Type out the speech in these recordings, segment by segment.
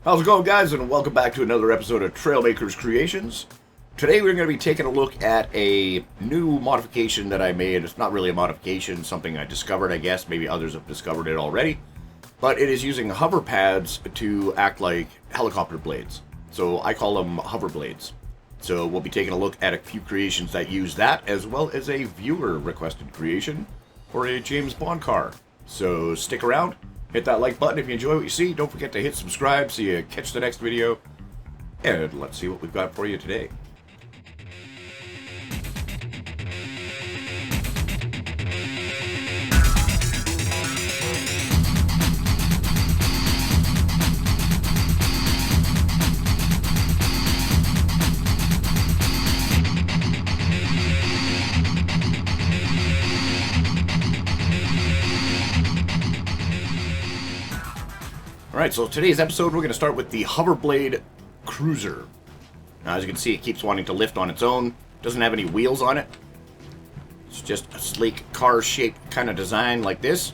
How's it going, guys, and welcome back to another episode of Trailmakers Creations. Today we're going to be taking a look at a new modification that I made. It's not really a modification, something I discovered, I guess. Maybe others have discovered it already. But it is using hover pads to act like helicopter blades. So I call them hoverblades. So we'll be taking a look at a few creations that use that, as well as a viewer-requested creation for a James Bond car. So stick around. Hit that like button if you enjoy what you see. Don't forget to hit subscribe so you catch the next video. And let's see what we've got for you today. Alright, so today's episode we're going to start with the Hoverblade Cruiser. Now, as you can see, it keeps wanting to lift on its own. Doesn't have any wheels on it. It's just a sleek car-shaped kind of design like this.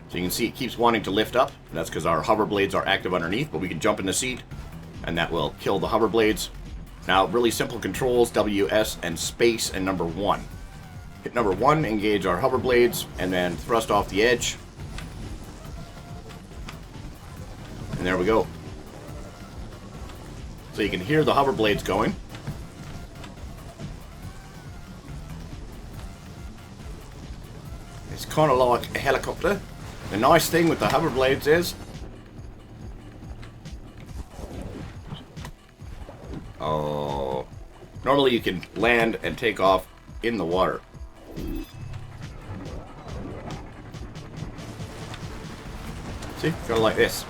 So you can see it keeps wanting to lift up. That's because our hoverblades are active underneath, but we can jump in the seat, and that will kill the hoverblades. Now, really simple controls, W, S, and space, and number 1. Hit number 1, engage our hoverblades, and then thrust off the edge. And there we go. So you can hear the hoverblades going. It's kind of like a helicopter. The nice thing with the hoverblades is... normally you can land and take off in the water. See? Kind of like this.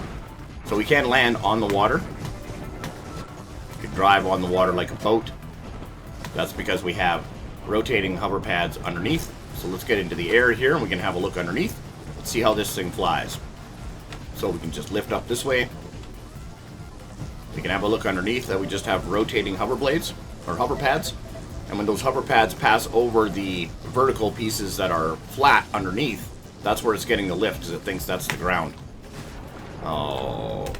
So we can land on the water. We can drive on the water like a boat. That's because we have rotating hover pads underneath. So let's get into the air here and we can have a look underneath. Let's see how this thing flies. So we can just lift up this way. We can have a look underneath that we just have rotating hover blades or hover pads. And when those hover pads pass over the vertical pieces that are flat underneath, that's where it's getting the lift because it thinks that's the ground. Oh.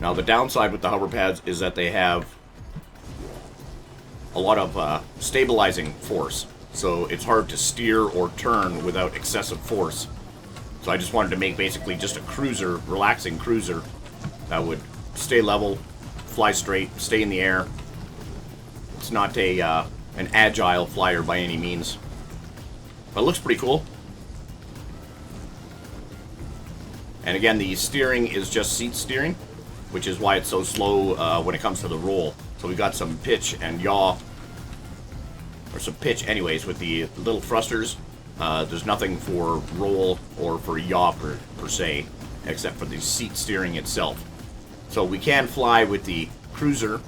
Now the downside with the hover pads is that they have a lot of stabilizing force. So it's hard to steer or turn without excessive force. So I just wanted to make basically just a cruiser, relaxing cruiser, that would stay level, fly straight, stay in the air. It's not a an agile flyer by any means. But it looks pretty cool. And again, the steering is just seat steering, which is why it's so slow when it comes to the roll. So we've got some pitch and yaw, or some pitch anyways, with the little thrusters. There's nothing for roll or for yaw per se, except for the seat steering itself. So we can fly with the cruiser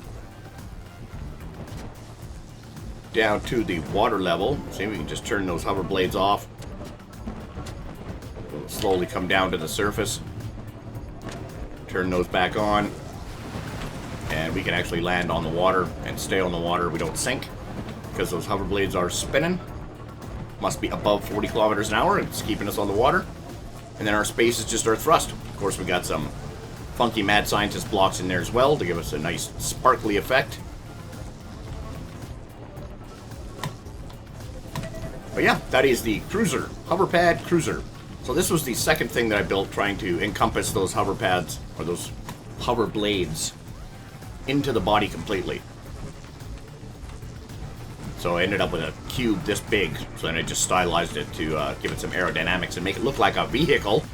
down to the water level. See, we can just turn those hover blades off. Slowly come down to the surface, turn those back on, and we can actually land on the water and stay on the water. We don't sink because those hover blades are spinning. Must be above 40 kilometers an hour, and it's keeping us on the water. And then our space is just our thrust. Of course, we got some funky mad scientist blocks in there as well to give us a nice sparkly effect. But yeah, that is the Cruiser, Hoverpad Cruiser. So this was the second thing that I built, trying to encompass those hover pads, or those hover blades, into the body completely. So I ended up with a cube this big, so then I just stylized it to give it some aerodynamics and make it look like a vehicle.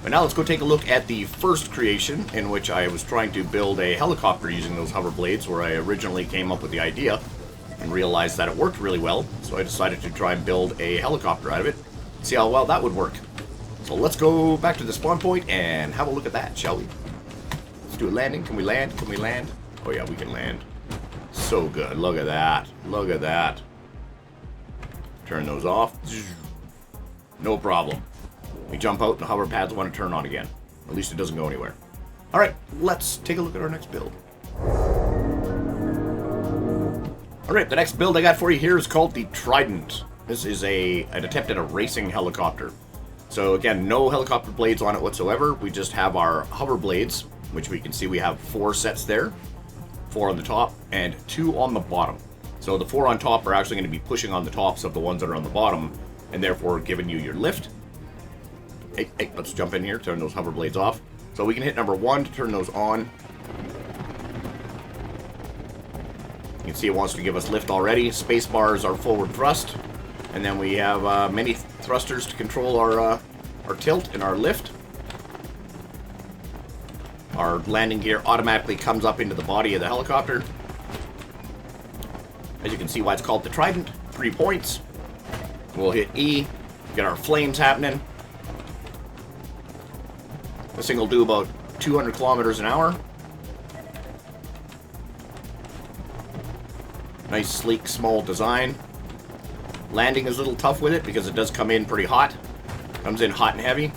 But now let's go take a look at the first creation, in which I was trying to build a helicopter using those hover blades, where I originally came up with the idea and realized that it worked really well, so I decided to try and build a helicopter out of it, see how well that would work. So let's go back to the spawn point and have a look at that, shall we? Let's do a landing. Can we land? Can we land? Oh yeah, we can land. So good. Look at that. Look at that. Turn those off. No problem. We jump out and the hover pads want to turn on again. At least it doesn't go anywhere. Alright, let's take a look at our next build. Alright, the next build I got for you here is called the Trident. This is an attempt at a racing helicopter. So again, no helicopter blades on it whatsoever. We just have our hover blades, which we can see we have 4 sets there. 4 on the top and 2 on the bottom. So the 4 on top are actually going to be pushing on the tops of the ones that are on the bottom, and therefore giving you your lift. Hey, let's jump in here, turn those hover blades off. So we can hit number 1 to turn those on. You can see it wants to give us lift already. Space bars are forward thrust. And then we have many thrusters to control our tilt and our lift. Our landing gear automatically comes up into the body of the helicopter. As you can see why it's called the Trident. 3 points. We'll hit E, get our flames happening. This thing will do about 200 kilometers an hour. Nice, sleek, small design. Landing is a little tough with it because it does come in pretty hot. Comes in hot and heavy.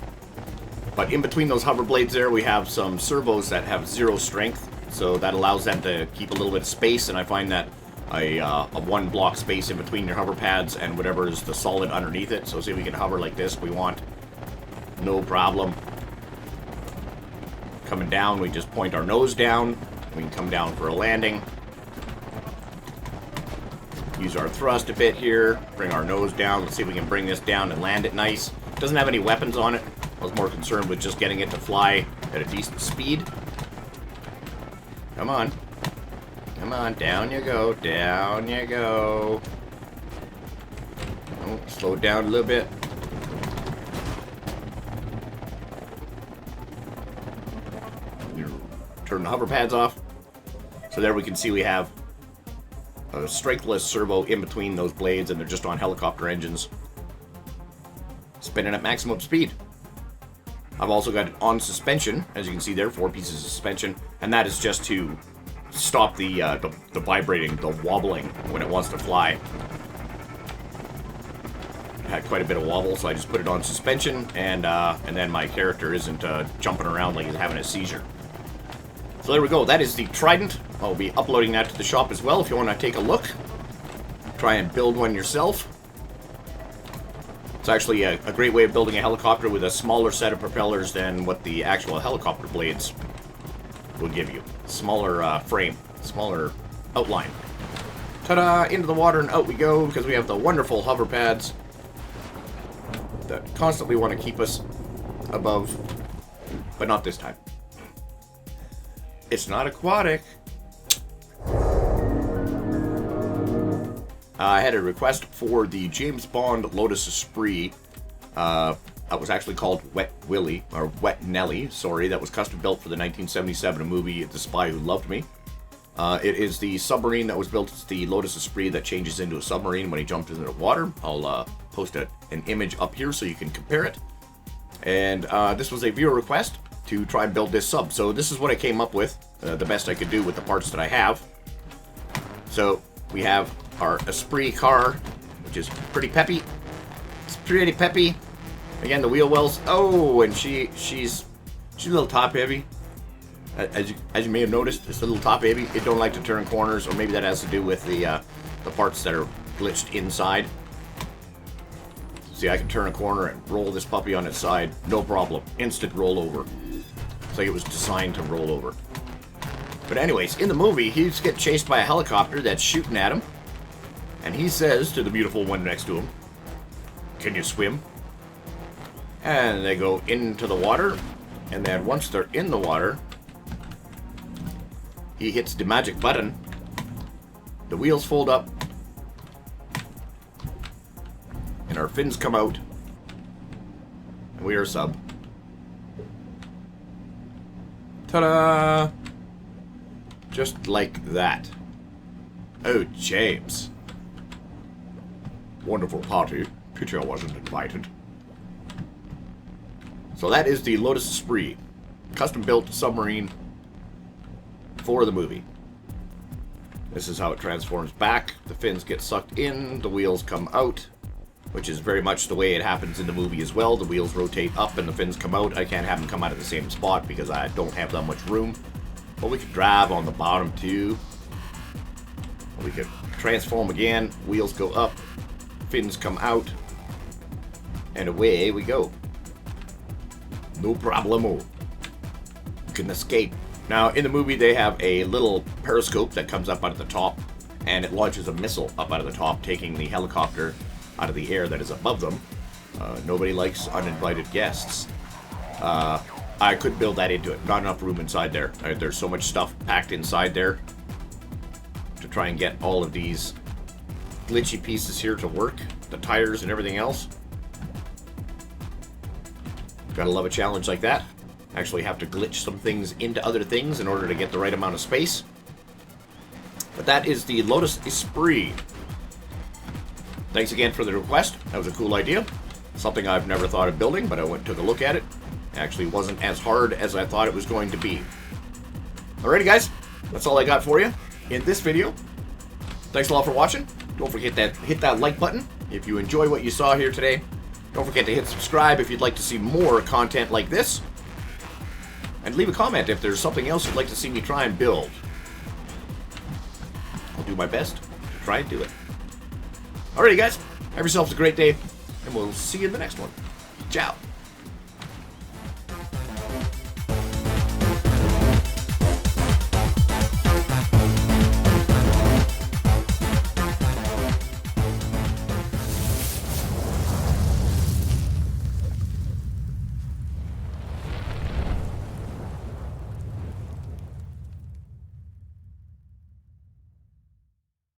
But in between those hover blades there, we have some servos that have 0 strength. So that allows them to keep a little bit of space, and I find that a 1 block space in between your hover pads and whatever is the solid underneath it. So see, we can hover like this if we want. No problem. Coming down, we just point our nose down. We can come down for a landing. Use our thrust a bit here. Bring our nose down. Let's see if we can bring this down and land it nice. It doesn't have any weapons on it. I was more concerned with just getting it to fly at a decent speed. Come on. Come on, down you go. Down you go. Oh, slow it down a little bit. Turn the hover pads off. So there we can see we have a strengthless servo in between those blades, and they're just on helicopter engines. Spinning at maximum speed. I've also got it on suspension, as you can see there, 4 pieces of suspension, and that is just to stop the vibrating, the wobbling when it wants to fly. It had quite a bit of wobble, so I just put it on suspension, and then my character isn't jumping around like he's having a seizure. So there we go. That is the Trident. I'll be uploading that to the shop as well if you want to take a look. Try and build one yourself. It's actually a great way of building a helicopter with a smaller set of propellers than what the actual helicopter blades will give you. Smaller frame, smaller outline. Ta-da! Into the water and out we go because we have the wonderful hover pads that constantly want to keep us above, but not this time. It's not aquatic. I had a request for the James Bond Lotus Esprit. That was actually called Wet Willie, or Wet Nelly, sorry. That was custom built for the 1977 movie The Spy Who Loved Me. It is the submarine that was built. It's the Lotus Esprit that changes into a submarine when he jumps into the water. I'll post an image up here so you can compare it. And this was a viewer request to try and build this sub. So this is what I came up with, the best I could do with the parts that I have. So we have our Esprit car, which is pretty peppy. It's pretty peppy. Again, the wheel wells. Oh, and she's a little top heavy. As you may have noticed, it's a little top heavy. It don't like to turn corners, or maybe that has to do with the parts that are glitched inside. See, I can turn a corner and roll this puppy on its side, no problem. Instant rollover. It's like it was designed to roll over. But anyways, in the movie, he's getting chased by a helicopter that's shooting at him. And he says to the beautiful one next to him, "Can you swim?" And they go into the water. And then once they're in the water, he hits the magic button. The wheels fold up. And our fins come out. And we are a sub. Ta-da! Just like that. Oh, James. Wonderful party. Pity I wasn't invited. So that is the Lotus Esprit. Custom-built submarine for the movie. This is how it transforms back. The fins get sucked in. The wheels come out. Which is very much the way it happens in the movie as well. The wheels rotate up and the fins come out. I can't have them come out of the same spot because I don't have that much room. But we can drive on the bottom too. We can transform again. Wheels go up. Fins come out. And away we go. No problemo. You can escape. Now, in the movie, they have a little periscope that comes up out of the top, and it launches a missile up out of the top, taking the helicopter out of the air that is above them. Nobody likes uninvited guests. I could build that into it. Not enough room inside there. There's so much stuff packed inside there to try and get all of these glitchy pieces here to work. The tires and everything else. Gotta love a challenge like that. Actually have to glitch some things into other things in order to get the right amount of space. But that is the Lotus Esprit. Thanks again for the request. That was a cool idea. Something I've never thought of building, but I went and took a look at it. Actually wasn't as hard as I thought it was going to be. Alrighty guys, that's all I got for you in this video. Thanks a lot for watching. Don't forget to hit that like button if you enjoy what you saw here today. Don't forget to hit subscribe if you'd like to see more content like this. And leave a comment if there's something else you'd like to see me try and build. I'll do my best to try and do it. Alrighty guys, have yourselves a great day, and we'll see you in the next one. Ciao.